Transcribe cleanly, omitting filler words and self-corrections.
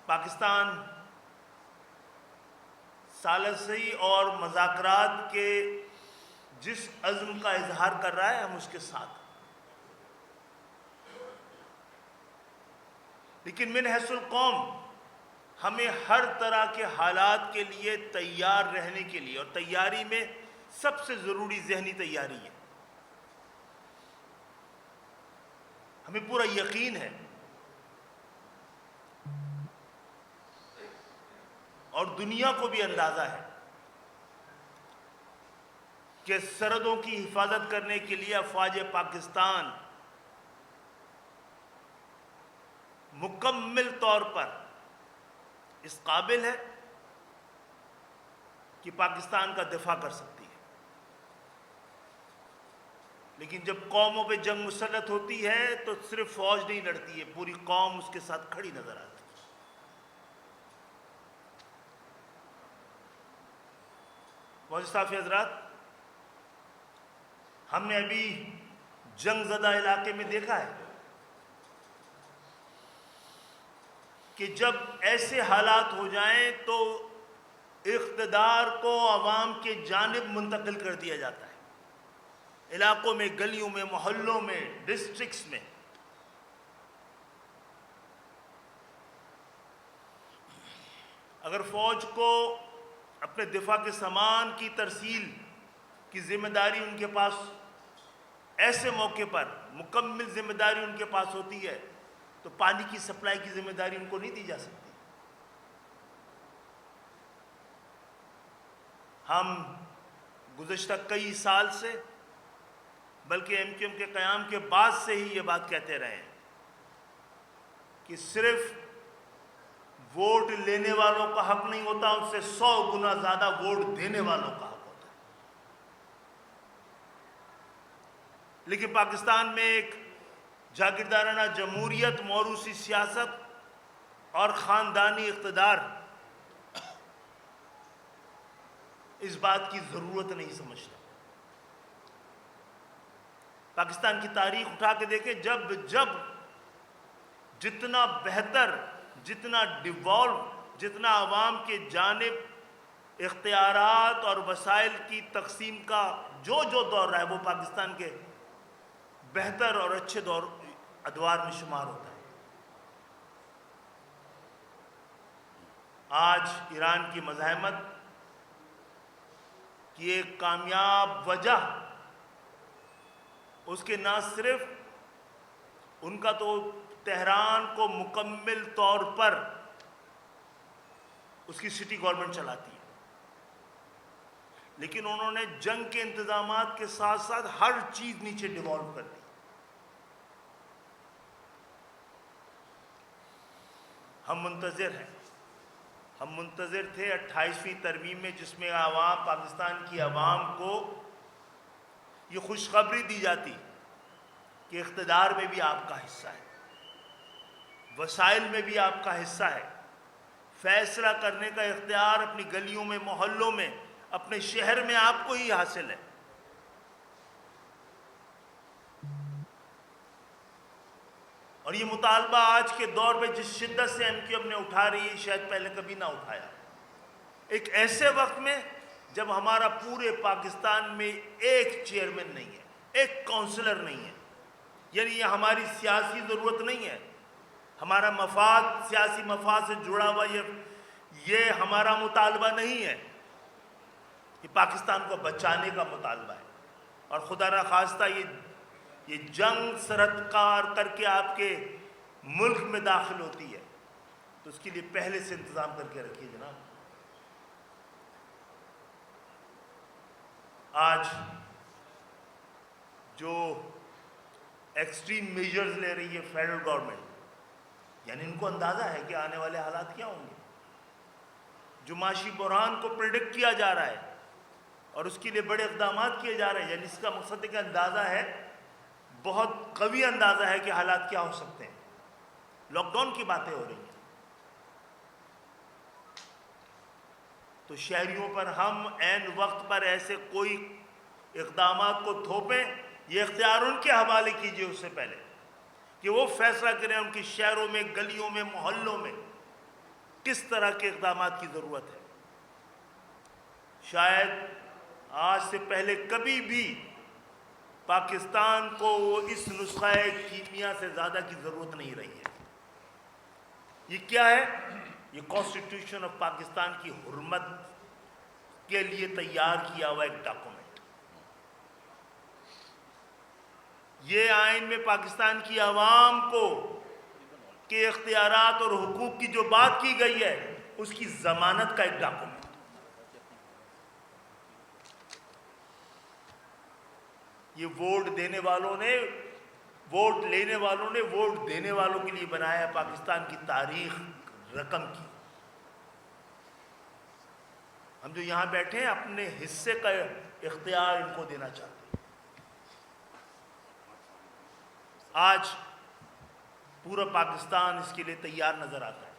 پاکستان ثالثی اور مذاکرات کے جس عزم کا اظہار کر رہا ہے ہم اس کے ساتھ، لیکن من حیث القوم ہمیں ہر طرح کے حالات کے لیے تیار رہنے کے لیے، اور تیاری میں سب سے ضروری ذہنی تیاری ہے۔ ہمیں پورا یقین ہے اور دنیا کو بھی اندازہ ہے کہ سرحدوں کی حفاظت کرنے کے لیے افواج پاکستان مکمل طور پر اس قابل ہے کہ پاکستان کا دفاع کر سکتی ہے، لیکن جب قوموں پہ جنگ مسلط ہوتی ہے تو صرف فوج نہیں لڑتی ہے، پوری قوم اس کے ساتھ کھڑی نظر آتی ہے۔ معزز صاحب حضرات، ہم نے ابھی جنگ زدہ علاقے میں دیکھا ہے کہ جب ایسے حالات ہو جائیں تو اقتدار کو عوام کے جانب منتقل کر دیا جاتا ہے، علاقوں میں، گلیوں میں، محلوں میں، ڈسٹرکٹس میں۔ اگر فوج کو اپنے دفاع کے سامان کی ترسیل کی ذمہ داری ان کے پاس، ایسے موقع پر مکمل ذمہ داری ان کے پاس ہوتی ہے تو پانی کی سپلائی کی ذمہ داری ان کو نہیں دی جا سکتی۔ ہم گزشتہ کئی سال سے، بلکہ ایم کیو ایم کے قیام کے بعد سے ہی یہ بات کہتے رہے ہیں کہ صرف ووٹ لینے والوں کا حق نہیں ہوتا، ان سے 100 گنا زیادہ ووٹ دینے والوں کا حق ہوتا ہے۔ لیکن پاکستان میں ایک جاگیردارانہ جمہوریت، موروثی سیاست اور خاندانی اقتدار اس بات کی ضرورت نہیں سمجھتا۔ پاکستان کی تاریخ اٹھا کے دیکھیں، جب جتنا بہتر، جتنا ڈیوالو، جتنا عوام کے جانب اختیارات اور وسائل کی تقسیم کا جو دور رہا ہے، وہ پاکستان کے بہتر اور اچھے ادوار میں شمار ہوتا ہے۔ آج ایران کی مزاحمت کی ایک کامیاب وجہ اس کے نہ صرف ان کا تو تہران کو مکمل طور پر اس کی سٹی گورنمنٹ چلاتی ہے، لیکن انہوں نے جنگ کے انتظامات کے ساتھ ساتھ ہر چیز نیچے ڈیوالو کر دی۔ ہم منتظر ہیں، ہم منتظر تھے 28ویں ترمیم میں، جس میں پاکستان کی عوام کو یہ خوشخبری دی جاتی کہ اقتدار میں بھی آپ کا حصہ ہے، وسائل میں بھی آپ کا حصہ ہے، فیصلہ کرنے کا اختیار اپنی گلیوں میں، محلوں میں، اپنے شہر میں آپ کو ہی حاصل ہے۔ اور یہ مطالبہ آج کے دور پہ جس شدت سے ایم کیو ایم نے اٹھا رہی ہے، شاید پہلے کبھی نہ اٹھایا، ایک ایسے وقت میں جب ہمارا پورے پاکستان میں ایک چیئرمین نہیں ہے، ایک کونسلر نہیں ہے۔ یعنی یہ ہماری سیاسی ضرورت نہیں ہے، ہمارا مفاد، سیاسی مفاد سے جڑا ہوا یہ ہمارا مطالبہ نہیں ہے، یہ پاکستان کو بچانے کا مطالبہ ہے۔ اور خدا نخواستہ یہ جنگ سرحد پار کر کے آپ کے ملک میں داخل ہوتی ہے تو اس کے لیے پہلے سے انتظام کر کے رکھیے جناب۔ آج جو ایکسٹریم میجرز لے رہی ہے فیڈرل گورنمنٹ، یعنی ان کو اندازہ ہے کہ آنے والے حالات کیا ہوں گے۔ جو معاشی بحران کو پریڈکٹ کیا جا رہا ہے اور اس کے لیے بڑے اقدامات کیے جا رہے ہیں، یعنی اس کا مقصد ہے کہ اندازہ ہے، بہت قوی اندازہ ہے کہ حالات کیا ہو سکتے ہیں۔ لاک ڈاؤن کی باتیں ہو رہی ہیں تو شہریوں پر ہم عین وقت پر ایسے کوئی اقدامات کو تھوپیں، یہ اختیار ان کے حوالے کیجئے اس سے پہلے کہ وہ فیصلہ کریں ان کی شہروں میں، گلیوں میں، محلوں میں کس طرح کے اقدامات کی ضرورت ہے. شاید آج سے پہلے کبھی بھی پاکستان کو اس نسخہ کیمیا سے زیادہ کی ضرورت نہیں رہی ہے. یہ کیا ہے؟ یہ کانسٹیٹیوشن آف پاکستان کی حرمت کے لیے تیار کیا ہوا ایک ڈاکومنٹ. یہ آئین میں پاکستان کی عوام کو کے اختیارات اور حقوق کی جو بات کی گئی ہے اس کی ضمانت کا ایک ڈاکومنٹ. یہ ووٹ دینے والوں نے ووٹ لینے والوں نے ووٹ دینے والوں کے لیے بنایا ہے. پاکستان کی تاریخ رقم کی. ہم جو یہاں بیٹھے ہیں اپنے حصے کا اختیار ان کو دینا چاہتے ہیں. آج پورا پاکستان اس کے لیے تیار نظر آتا ہے.